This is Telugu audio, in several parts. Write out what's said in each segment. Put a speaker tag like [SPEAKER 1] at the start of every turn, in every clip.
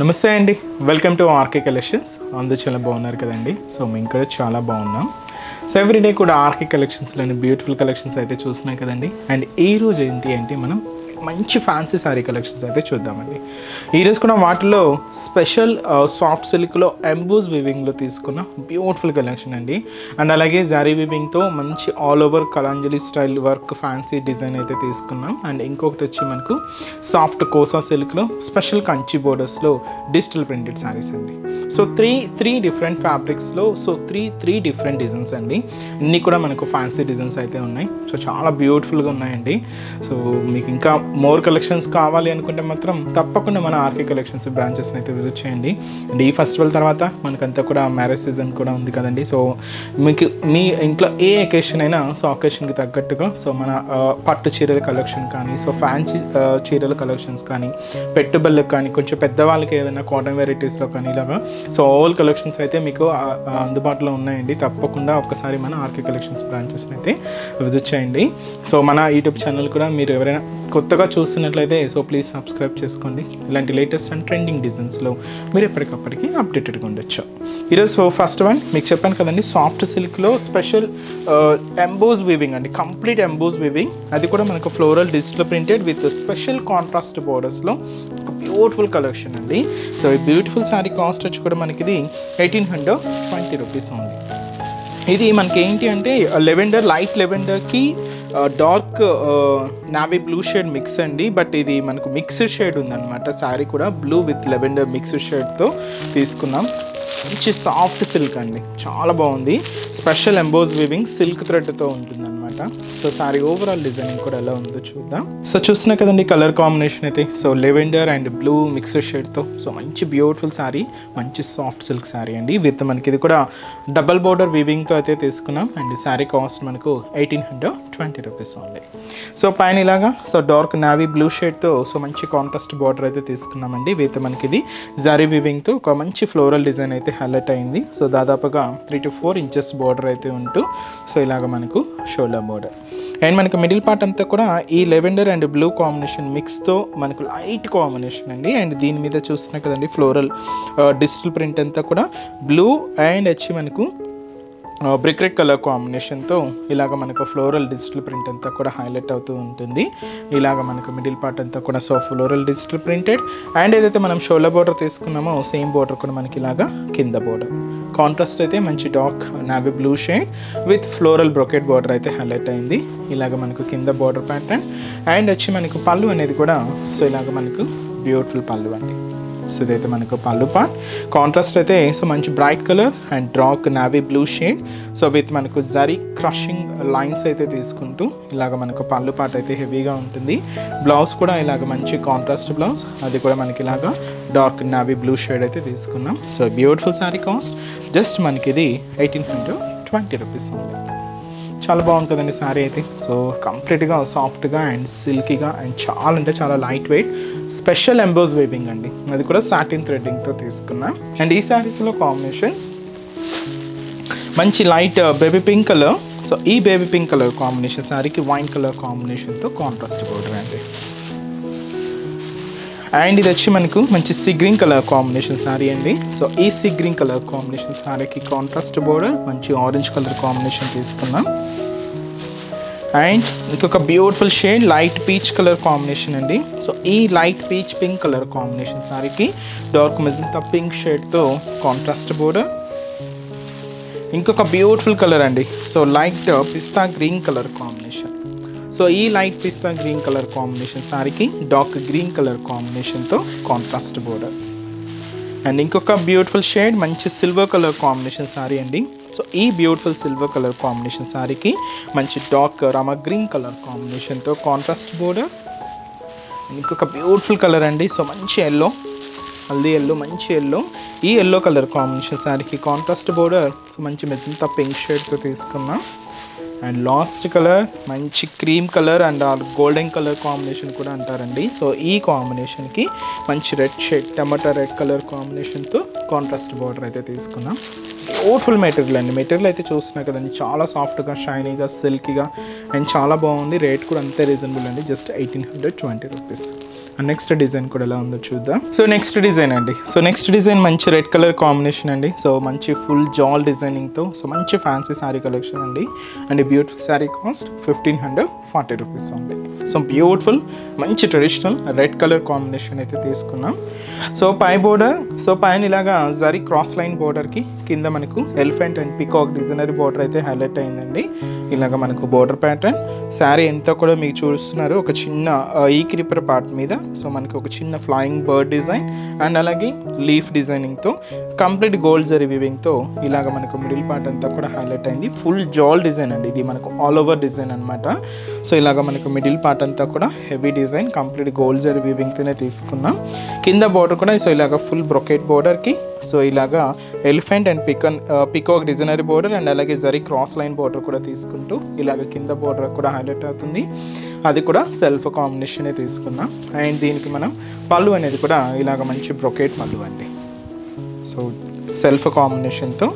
[SPEAKER 1] నమస్తే అండి, వెల్కమ్ టు ఆర్కే కలెక్షన్స్. అందరూ చాలా బాగున్నారు కదండి. సో మేము కూడా చాలా బాగున్నాం. సో ఎవ్రీడే కూడా ఆర్కే కలెక్షన్స్లోని బ్యూటిఫుల్ కలెక్షన్స్ అయితే చూస్తున్నాం కదండి. అండ్ ఈరోజు ఏంటి అంటే మనం మంచి ఫ్యాన్సీ శారీ కలెక్షన్స్ అయితే చూద్దామండి. ఈరోజు కూడా వాటిలో స్పెషల్ సాఫ్ట్ సిల్క్లో ఎంబోస్ వివింగ్లో తీసుకున్న బ్యూటిఫుల్ కలెక్షన్ అండి. అండ్ అలాగే జారీ వివింగ్తో మంచి all over Kalanjali style work fancy design అయితే తీసుకున్నాం. అండ్ ఇంకొకటి వచ్చి మనకు సాఫ్ట్ కోసా సిల్క్లో స్పెషల్ కంచి బోర్డర్స్లో డిజిటల్ ప్రింటెడ్ శారీస్ అండి. సో త్రీ డిఫరెంట్ ఫ్యాబ్రిక్స్లో త్రీ డిఫరెంట్ డిజైన్స్ అండి. ఇన్ని కూడా మనకు ఫ్యాన్సీ డిజైన్స్ అయితే ఉన్నాయి. సో చాలా బ్యూటిఫుల్గా ఉన్నాయండి. సో మీకు ఇంకా మోర్ కలెక్షన్స్ కావాలి అనుకుంటే మాత్రం తప్పకుండా మన ఆర్కే కలెక్షన్స్ బ్రాంచెస్ని అయితే విజిట్ చేయండి. అండ్ ఈ ఫెస్టివల్ తర్వాత మనకంతా కూడా మ్యారేజ్ సీజన్ కూడా ఉంది కదండి. సో మీకు మీ ఇంట్లో ఏ అకేషన్ అయినా సో అకేషన్కి తగ్గట్టుగా సో మన పట్టు చీరల కలెక్షన్ కానీ సో ఫ్యాన్సీ చీరల కలెక్షన్స్ కానీ పెట్టుబడులకు కానీ కొంచెం పెద్దవాళ్ళకి ఏదైనా కాటన్ వెరైటీస్లో కానీ ఇలాగా సో ఆల్ కలెక్షన్స్ అయితే మీకు అందుబాటులో ఉన్నాయండి. తప్పకుండా ఒక్కసారి మన ఆర్కే కలెక్షన్స్ బ్రాంచెస్ని అయితే విజిట్ చేయండి. సో మన యూట్యూబ్ ఛానల్ కూడా మీరు ఎవరైనా కొత్తగా చూస్తున్నట్లయితే సో ప్లీజ్ సబ్స్క్రైబ్ చేసుకోండి. ఇలాంటి లేటెస్ట్ అండ్ ట్రెండింగ్ డిజైన్స్లో మీరు ఎప్పటికప్పటికి అప్డేటెడ్గా ఉండొచ్చు. ఈరోజు ఫస్ట్ వన్ మీకు చెప్పాను కదండి, సాఫ్ట్ సిల్క్లో స్పెషల్ ఎంబోస్ వీవింగ్ అండి, కంప్లీట్ ఎంబోస్ వీవింగ్. అది కూడా మనకు floral digital printed with special contrast బోర్డర్స్లో బ్యూటిఫుల్ కలెక్షన్ అండి. సో ఈ బ్యూటిఫుల్ శారీ కాస్ట్ వచ్చి కూడా మనకి ఇది 1820 రూపీస్ ఉంది. ఇది మనకి ఏంటి అంటే లెవెండర్, లైట్ లెవెండర్కి dark navy blue shade mix అండి. బట్ ఇది మనకు మిక్స్డ్ షేడ్ ఉందన్నమాట. శారీ కూడా బ్లూ విత్ లెవెండర్ మిక్స్డ్ షేడ్తో తీసుకున్నాం. మంచి సాఫ్ట్ సిల్క్ అండి, చాలా బాగుంది. స్పెషల్ ఎంబోస్ వీవింగ్ సిల్క్ థ్రెడ్తో ఉంటుందన్నమాట. సో శారీ ఓవరాల్ డిజైనింగ్ కూడా ఎలా ఉందో చూద్దాం. సో చూస్తున్నా కదండి కలర్ కాంబినేషన్ అయితే so lavender and blue mixed షేడ్తో సో మంచి బ్యూటిఫుల్ శారీ, మంచి సాఫ్ట్ సిల్క్ శారీ అండి. విత్ మనకి ఇది కూడా డబల్ బోర్డర్ వీవింగ్తో అయితే తీసుకున్నాం. అండ్ శారీ కాస్ట్ మనకు 1820 రూపీస్ ఉంది. సో పైన ఇలాగా సో డార్క్ నావీ బ్లూ షేడ్తో సో మంచి కాంట్రాస్ట్ బార్డర్ అయితే తీసుకున్నామండి. విత్ మనకి ఇది జారీ వీవింగ్తో ఒక మంచి ఫ్లోరల్ డిజైన్ అయితే హైలైట్ అయింది. సో దాదాపుగా 3 to 4 ఇంచెస్ బార్డర్ అయితే ఉంటూ సో ఇలాగ మనకు షోల్డర్ బార్డర్. అండ్ మనకు మిడిల్ పార్ట్ అంతా కూడా ఈ లెవెండర్ అండ్ బ్లూ కాంబినేషన్ మిక్స్తో మనకు లైట్ కాంబినేషన్ అండి. అండ్ దీని మీద చూస్తున్నా కదండి ఫ్లోరల్ డిజిటల్ ప్రింట్ అంతా కూడా బ్లూ అండ్ వచ్చి మనకు బ్రిక్ రెడ్ కలర్ కాంబినేషన్తో ఇలాగ మనకు ఫ్లోరల్ డిజిటల్ ప్రింట్ అంతా కూడా హైలైట్ అవుతూ ఉంటుంది. ఇలాగ మనకు మిడిల్ పార్ట్ అంతా కూడా so floral digital printed. And ఏదైతే మనం షోల్డర్ బార్డర్ తీసుకున్నామో సేమ్ బార్డర్ కూడా మనకి ఇలాగా కింద బార్డర్ కాంట్రాస్ట్ అయితే మంచి dark navy blue shade with floral brocade border అయితే హైలైట్ అయింది. ఇలాగ మనకు కింద బార్డర్ ప్యాటర్న్. అండ్ వచ్చి మనకు పళ్ళు అనేది కూడా సో ఇలాగ మనకు బ్యూటిఫుల్ పళ్ళు అండి. సో ఇదైతే మనకు పళ్ళు పార్ట్ కాంట్రాస్ట్ అయితే సో మంచి bright colour and dark navy blue shade so with మనకు జరీ క్రషింగ్ లైన్స్ అయితే తీసుకుంటూ ఇలాగ మనకు పళ్ళు పార్ట్ అయితే హెవీగా ఉంటుంది. బ్లౌజ్ కూడా ఇలాగ మంచి కాంట్రాస్ట్ బ్లౌజ్, అది కూడా మనకి ఇలాగా డార్క్ నావీ బ్లూ షేడ్ అయితే తీసుకున్నాం. So beautiful sari cost just మనకి ఇది 1820 రూపీస్ ఉంది. చాలా బాగుంటుందండి శారీ అయితే. సో కంప్లీట్గా సాఫ్ట్గా అండ్ సిల్కీగా అండ్ చాలా అంటే చాలా light weight special emboss weaving అండి. అది కూడా సాటిన్ థ్రెడ్డింగ్తో తీసుకున్నాం. అండ్ ఈ శారీస్లో కాంబినేషన్స్ మంచి light baby pink colour. So ఈ బేబీ పింక్ కలర్ కాంబినేషన్ శారీకి వైన్ కలర్ కాంబినేషన్తో కాంట్రాస్ట్ బోర్డర్ అండి. అండ్ ఇది వచ్చి మనకు మంచి sea green colour combination sari అండి. సో ఈ సీ గ్రీన్ కలర్ కాంబినేషన్ శారీకి కాంట్రాస్ట్ బోర్డర్ మంచి ఆరెంజ్ కలర్ కాంబినేషన్ తీసుకున్నాం. అండ్ ఇంకొక beautiful shade light peach colour combination అండి. సో ఈ light peach pink colour combination శారీకి డార్క్ మెజంతా పింక్ షేడ్తో కాంట్రాస్ట్ బోర్డర్. ఇంకొక బ్యూటిఫుల్ కలర్ అండి. సో లైట్ పిస్తా గ్రీన్ కలర్ కాంబినేషన్. సో ఈ లైట్ పిస్తా గ్రీన్ కలర్ కాంబినేషన్ శారీకి డార్క్ గ్రీన్ కలర్ కాంబినేషన్తో కాంట్రాస్ట్ బోర్డర్. అండ్ ఇంకొక బ్యూటిఫుల్ షేడ్ మంచి సిల్వర్ కలర్ కాంబినేషన్ శారీ అండి. సో ఈ బ్యూటిఫుల్ సిల్వర్ కలర్ కాంబినేషన్ శారీకి మంచి డార్క్ రామా గ్రీన్ కలర్ కాంబినేషన్తో కాంట్రాస్ట్ బోర్డర్. ఇంకొక బ్యూటిఫుల్ కలర్ అండి. సో మంచి ఎల్లో, హల్దీ ఎల్లో, మంచి ఎల్లో. ఈ ఎల్లో కలర్ కాంబినేషన్ శారీకి కాంట్రాస్ట్ బోర్డర్. సో మంచి మెజంతా పింక్ షేడ్తో తీసుకున్నాం. అండ్ లాస్ట్ కలర్ మంచి cream colour and golden colour combination కూడా అంటారండి. సో ఈ కాంబినేషన్కి మంచి రెడ్ షేడ్ టమాటా రెడ్ కలర్ కాంబినేషన్తో కాంట్రాస్ట్ బార్డర్ అయితే తీసుకున్నాం. బ్యూటిఫుల్ మెటీరియల్ అండి. మెటీరియల్ అయితే చూస్తున్నా కదండి, చాలా సాఫ్ట్గా షైనీగా సిల్కీగా అండ్ చాలా బాగుంది. రేట్ కూడా అంతే రీజనబుల్ అండి, జస్ట్ 1820 రూపీస్. నెక్స్ట్ డిజైన్ కూడా ఎలా ఉందో చూద్దాం. సో నెక్స్ట్ డిజైన్ అండి. సో నెక్స్ట్ డిజైన్ మంచి రెడ్ కలర్ కాంబినేషన్ అండి. సో మంచి ఫుల్ జాల్ డిజైనింగ్తో సో మంచి ఫ్యాన్సీ శారీ కలెక్షన్ అండి. And beautiful sari cost 1540 rupees ఉంది. సో బ్యూటిఫుల్ మంచి ట్రెడిషనల్ రెడ్ కలర్ కాంబినేషన్ అయితే తీసుకున్నాం. సో పై బోర్డర్, సో పైన ఇలాగా జరీ క్రాస్ లైన్ బోర్డర్కి కింద మనకు ఎలిఫెంట్ అండ్ పికాక్ డిజైనరీ బోర్డర్ అయితే హైలైట్ అయిందండి. ఇలాగ మనకు బోర్డర్ ప్యాటర్న్ శారీ ఎంత కూడా మీకు చూస్తున్నారు. ఒక చిన్న ఈ క్రీపర్ పార్ట్ మీద సో మనకి ఒక చిన్న ఫ్లయింగ్ బర్డ్ డిజైన్ అండ్ అలాగే లీఫ్ డిజైనింగ్తో కంప్లీట్ గోల్డ్ జరీ వీవింగ్తో ఇలాగ మనకు మిడిల్ పార్ట్ అంతా కూడా హైలైట్ అయింది. ఫుల్ జాల్ డిజైన్ అండి. ఇది మనకు ఆల్ ఓవర్ డిజైన్ అనమాట. సో ఇలాగ మనకు మిడిల్ పార్ట్ అంతా కూడా heavy design complete gold zari వీవింగ్తోనే తీసుకున్నాం. కింద బోర్డర్ కూడా సో ఇలాగ ఫుల్ బ్రొకెట్ బోర్డర్కి సో ఇలాగా ఎలిఫెంట్ అండ్ పికాక్ డిజైనరీ బోర్డర్ అండ్ అలాగే జరీ క్రాస్ లైన్ బోర్డర్ కూడా తీసుకుంటూ ఇలాగ కింద బోర్డర్ కూడా హైలైట్ అవుతుంది. అది కూడా సెల్ఫ్ కాంబినేషనే తీసుకున్నాం. అండ్ దీనికి మనం పళ్ళు అనేది కూడా ఇలాగ మంచి బ్రొకెట్ పళ్ళు అండి. సో సెల్ఫ్ కాంబినేషన్తో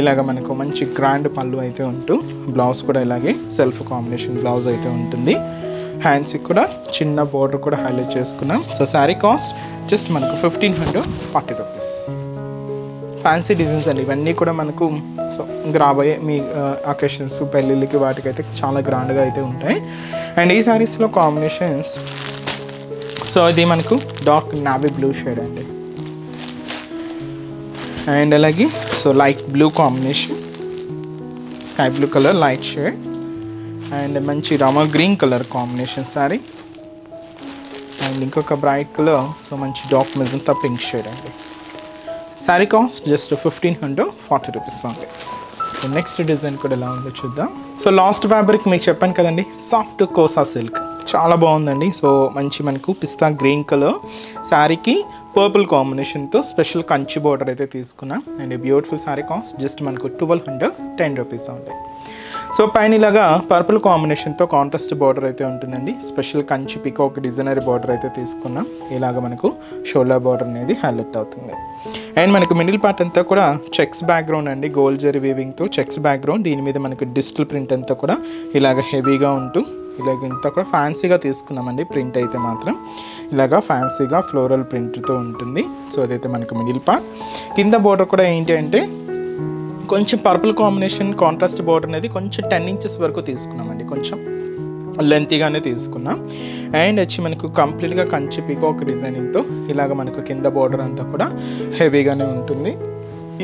[SPEAKER 1] ఇలాగ మనకు మంచి గ్రాండ్ పళ్ళు అయితే ఉంటూ బ్లౌజ్ కూడా ఇలాగే సెల్ఫ్ కాంబినేషన్ బ్లౌజ్ అయితే ఉంటుంది. హ్యాండ్స్కి కూడా చిన్న బోర్డర్ కూడా హైలైట్ చేసుకున్నాం. సో శారీ కాస్ట్ జస్ట్ మనకు 1540 రూపీస్. ఫ్యాన్సీ డిజైన్స్ అండి ఇవన్నీ కూడా మనకు. సో ఇంకా రాబోయే మీ అకేషన్స్ పెళ్ళిళ్ళకి వాటికైతే చాలా గ్రాండ్గా అయితే ఉంటాయి. అండ్ ఈ శారీస్లో కాంబినేషన్స్ సో ఇది మనకు డార్క్ నావీ బ్లూ షేడ్ అండి. అండ్ అలాగే so light blue combination, sky blue colour light shade and మంచి Rama green colour combination sari. And ఇంకొక బ్రైట్ కలర్ సో మంచి డార్క్ మెజంతా పింక్ షేడ్ అండి. శారీ కాస్ట్ జస్ట్ 1540 రూపీస్ ఉంది. సో నెక్స్ట్ డిజైన్ కూడా ఎలా ఉందో చూద్దాం. సో లాస్ట్ ఫ్యాబ్రిక్ మీకు చెప్పాను కదండి, సాఫ్ట్ కోసా సిల్క్ చాలా బాగుందండి. సో మంచి మనకు పిస్తా గ్రీన్ కలర్ శారీకి పర్పుల్ కాంబినేషన్తో స్పెషల్ కంచి బోర్డర్ అయితే తీసుకున్నాం. And beautiful sari cost just మనకు 1210 రూపీస్ ఉంది. సో పైన ఇలాగా పర్పుల్ కాంబినేషన్తో కాంట్రాస్ట్ బార్డర్ అయితే ఉంటుందండి. స్పెషల్ కంచి పికాక్ డిజైనరీ బార్డర్ అయితే తీసుకున్నాం. ఇలాగ మనకు షోల్డర్ బార్డర్ అనేది హైలైట్ అవుతుంది. అండ్ మనకు మిడిల్ పార్ట్ అంతా కూడా చెక్స్ బ్యాక్గ్రౌండ్ అండి. గోల్డ్ జరీ వీవింగ్తో చెక్స్ బ్యాక్గ్రౌండ్. దీని మీద మనకు డిజిటల్ ప్రింట్ అంతా కూడా ఇలాగ హెవీగా ఉంటూ ఇలాగ ఇంత కూడా ఫ్యాన్సీగా తీసుకున్నామండి. ప్రింట్ అయితే మాత్రం ఇలాగా ఫ్యాన్సీగా ఫ్లోరల్ ప్రింట్తో ఉంటుంది. సో అదైతే మనకు మిడిల్ పార్ట్. కింద బార్డర్ కూడా ఏంటి అంటే కొంచెం పర్పుల్ కాంబినేషన్ కాంట్రాస్ట్ బార్డర్ అనేది కొంచెం 10 ఇంచెస్ వరకు తీసుకున్నామండి. కొంచెం లెంతీగానే తీసుకున్నాం. అండ్ వచ్చి మనకు కంప్లీట్గా కంచి పికాక్ డిజైనింగ్తో ఇలాగ మనకు కింద బార్డర్ అంతా కూడా హెవీగానే ఉంటుంది.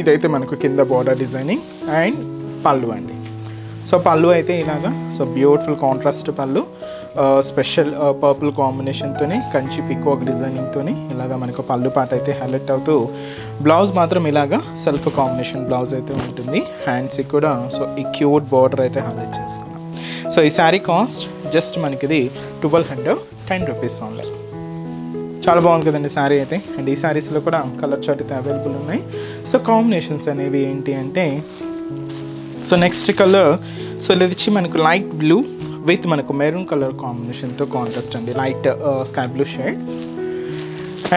[SPEAKER 1] ఇదైతే మనకు కింద బార్డర్ డిజైనింగ్. అండ్ పళ్ళు అండి. సో పళ్ళు అయితే ఇలాగా సో బ్యూటిఫుల్ కాంట్రాస్ట్ పళ్ళు స్పెషల్ పర్పుల్ కాంబినేషన్తోనే కంచి పికాక్ డిజైనింగ్తోని ఇలాగ మనకు పళ్ళు పాట అయితే హైలైట్ అవుతూ బ్లౌజ్ మాత్రం ఇలాగా సెల్ఫ్ కాంబినేషన్ బ్లౌజ్ అయితే ఉంటుంది. హ్యాండ్స్కి కూడా సో ఈ క్యూట్ బార్డర్ అయితే హైలైట్ చేసుకున్నాం. సో ఈ శారీ కాస్ట్ జస్ట్ మనకి ఇది 1210 రూపీస్ ఓన్లీ. చాలా బాగుంది కదండి శారీ అయితే. అండ్ ఈ శారీస్లో కూడా కలర్ చార్ట్ అయితే అవైలబుల్ ఉన్నాయి. సో కాంబినేషన్స్ అనేవి ఏంటి అంటే సో నెక్స్ట్ కలర్ సో ఇది వచ్చి మనకు లైట్ బ్లూ విత్ మనకు మెరూన్ కలర్ కాంబినేషన్తో కాంట్రాస్ట్ అండి. Light sky blue shade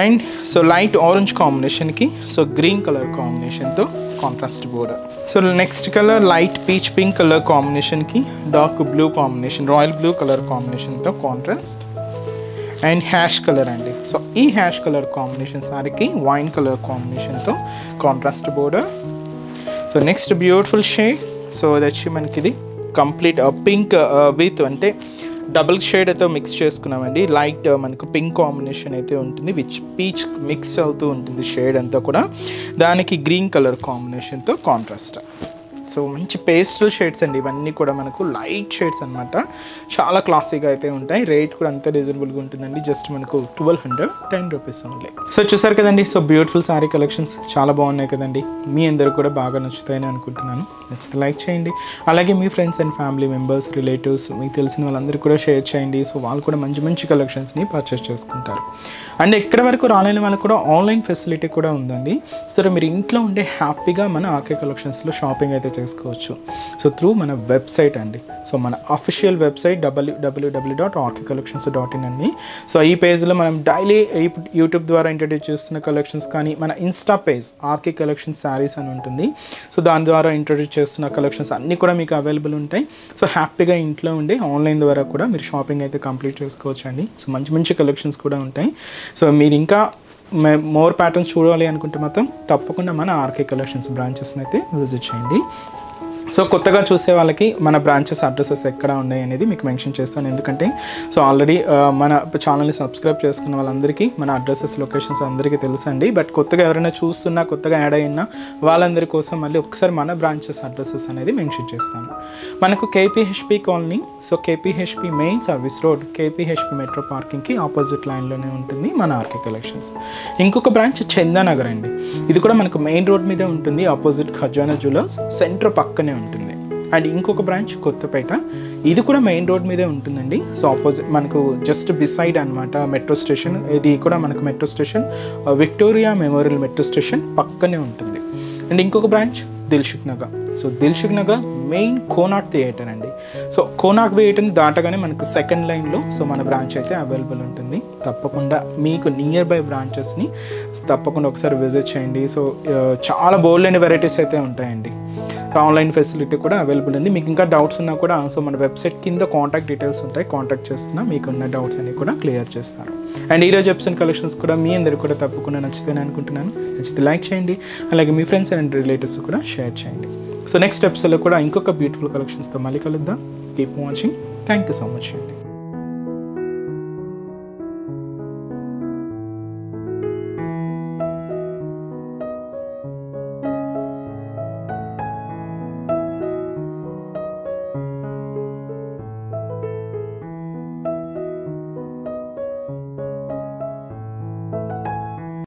[SPEAKER 1] and so light orange కాంబినేషన్కి సో గ్రీన్ కలర్ కాంబినేషన్తో contrast border. So next colour light peach pink colour కాంబినేషన్కి dark blue combination royal blue colour కాంబినేషన్తో కాంట్రాస్ట్ అండ్ హ్యాష్ కలర్ అండి. సో ఈ హ్యాష్ కలర్ కాంబినేషన్ సారీకి వైన్ కలర్ కాంబినేషన్తో contrast border. So next beautiful shade so అది వచ్చి మనకి ఇది కంప్లీట్ పింక్ విత్ అంటే డబుల్ షేడ్ అయితే మిక్స్ చేసుకున్నామండి. లైట్ మనకు పింక్ కాంబినేషన్ అయితే ఉంటుంది విచ్ పీచ్ మిక్స్ అవుతూ ఉంటుంది షేడ్ అంతా కూడా. దానికి గ్రీన్ కలర్ కాంబినేషన్తో కాంట్రాస్ట్. సో మంచి పేస్టల్ షేడ్స్ అండి ఇవన్నీ కూడా మనకు లైట్ షేడ్స్ అనమాట. చాలా క్లాసీగా అయితే ఉంటాయి. రేట్ కూడా అంత రీజనబుల్గా ఉంటుందండి. జస్ట్ మనకు 1210 రూపీస్ ఓన్లీ. సో చూసారు కదండి. సో బ్యూటిఫుల్ శారీ కలెక్షన్స్ చాలా బాగున్నాయి కదండి. మీ అందరూ కూడా బాగా నచ్చుతాయని అనుకుంటున్నాను. నచ్చితే లైక్ చేయండి. అలాగే మీ friends and family members relatives మీకు తెలిసిన వాళ్ళందరూ కూడా షేర్ చేయండి. సో వాళ్ళు కూడా మంచి మంచి కలెక్షన్స్ని పర్చేస్ చేసుకుంటారు. అండ్ ఎక్కడి వరకు రాలేని వాళ్ళకి కూడా ఆన్లైన్ ఫెసిలిటీ కూడా ఉందండి. సో మీరు ఇంట్లో ఉండే హ్యాపీగా మన ఆర్కే కలెక్షన్స్లో షాపింగ్ అయితే చేసుకోవచ్చు. సో త్రూ మన వెబ్సైట్ అండి. సో మన అఫీషియల్ వెబ్సైట్ www.rkcollections.in అండి. సో ఈ పేజ్లో మనం డైలీ యూట్యూబ్ ద్వారా ఇంట్రడ్యూస్ చేస్తున్న కలెక్షన్స్ కానీ, మన Insta page RK collections saris అని ఉంటుంది. సో దాని ద్వారా ఇంట్రడ్యూస్ చేస్తున్న కలెక్షన్స్ అన్నీ కూడా మీకు అవైలబుల్ ఉంటాయి. సో హ్యాపీగా ఇంట్లో ఉండి ఆన్లైన్ ద్వారా కూడా మీరు షాపింగ్ అయితే కంప్లీట్ చేసుకోవచ్చు అండి. సో మంచి మంచి కలెక్షన్స్ కూడా ఉంటాయి. సో మీరు ఇంకా మోర్ ప్యాటర్న్స్ చూడాలి అనుకుంటే మాత్రం తప్పకుండా మన ఆర్కే కలెక్షన్స్ బ్రాంచెస్ని అయితే విజిట్ చేయండి. సో కొత్తగా చూసే వాళ్ళకి మన బ్రాంచెస్ అడ్రసెస్ ఎక్కడ ఉన్నాయి అనేది మీకు మెన్షన్ చేస్తాను. ఎందుకంటే సో ఆల్రెడీ మన ఛానల్ని సబ్స్క్రైబ్ చేసుకున్న వాళ్ళందరికీ మన అడ్రసెస్ లొకేషన్స్ అందరికీ తెలుసండి. బట్ కొత్తగా ఎవరైనా చూస్తున్నా, కొత్తగా యాడ్ అయినా వాళ్ళందరి కోసం మళ్ళీ ఒకసారి మన బ్రాంచెస్ అడ్రసెస్ అనేది మెన్షన్ చేస్తాను. మనకు KPHB colony, so KPHB main service road, KPHB metro పార్కింగ్కి ఆపోజిట్ లైన్లోనే ఉంటుంది మన ఆర్కే కలెక్షన్స్. ఇంకొక బ్రాంచ్ చందానగర్ అండి. ఇది కూడా మనకు మెయిన్ రోడ్ మీదే ఉంటుంది, ఆపోజిట్ ఖజానా జ్యువెలర్స్ సెంటర్ పక్కనే ఉంటుంది. అండ్ ఇంకొక బ్రాంచ్ కొత్తపేట, ఇది కూడా మెయిన్ రోడ్ మీదే ఉంటుందండి. సో ఆపోజిట్ మనకు జస్ట్ బిసైడ్ అనమాట మెట్రో స్టేషన్. ఇది కూడా మనకు metro station Victoria memorial metro station పక్కనే ఉంటుంది. అండ్ ఇంకొక branch Dilsukh Nagar. So Dilsukh Nagar main Konark theatre అండి. సో కోనార్క్ థియేటర్ని దాటగానే మనకు సెకండ్ లైన్లో సో మన బ్రాంచ్ అయితే అవైలబుల్ ఉంటుంది. తప్పకుండా మీకు నియర్ బై బ్రాంచెస్ని తప్పకుండా ఒకసారి విజిట్ చేయండి. సో చాలా బోల్డ్ అండ్ వెరైటీస్ అయితే ఉంటాయండి. ఆన్లైన్ ఫెసిలిటీ కూడా అవైలబుల్ ఉంది. మీకు ఇంకా డౌట్స్ ఉన్నా కూడా సో మన వెబ్సైట్ కింద కాంటాక్ట్ డీటెయిల్స్ ఉంటాయి, కాంటాక్ట్ చేస్తున్నా మీకున్న డౌట్స్ అన్ని కూడా క్లియర్ చేస్తారు. అండ్ ఈరోజు ఎపిసోడ్ కలెక్షన్స్ కూడా మీ అందరికీ కూడా తప్పకుండా నచ్చుతాయని అనుకుంటున్నాను. నచ్చితే లైక్ చేయండి, అలాగే మీ ఫ్రెండ్స్ అండ్ రిలేటివ్స్ కూడా షేర్ చేయండి. సో నెక్స్ట్ ఎపిసోడ్లో కూడా ఇంకొక బ్యూటిఫుల్ కలెక్షన్స్తో మళ్ళీ కలుద్దాం. Keep watching. Thank you so much అండి.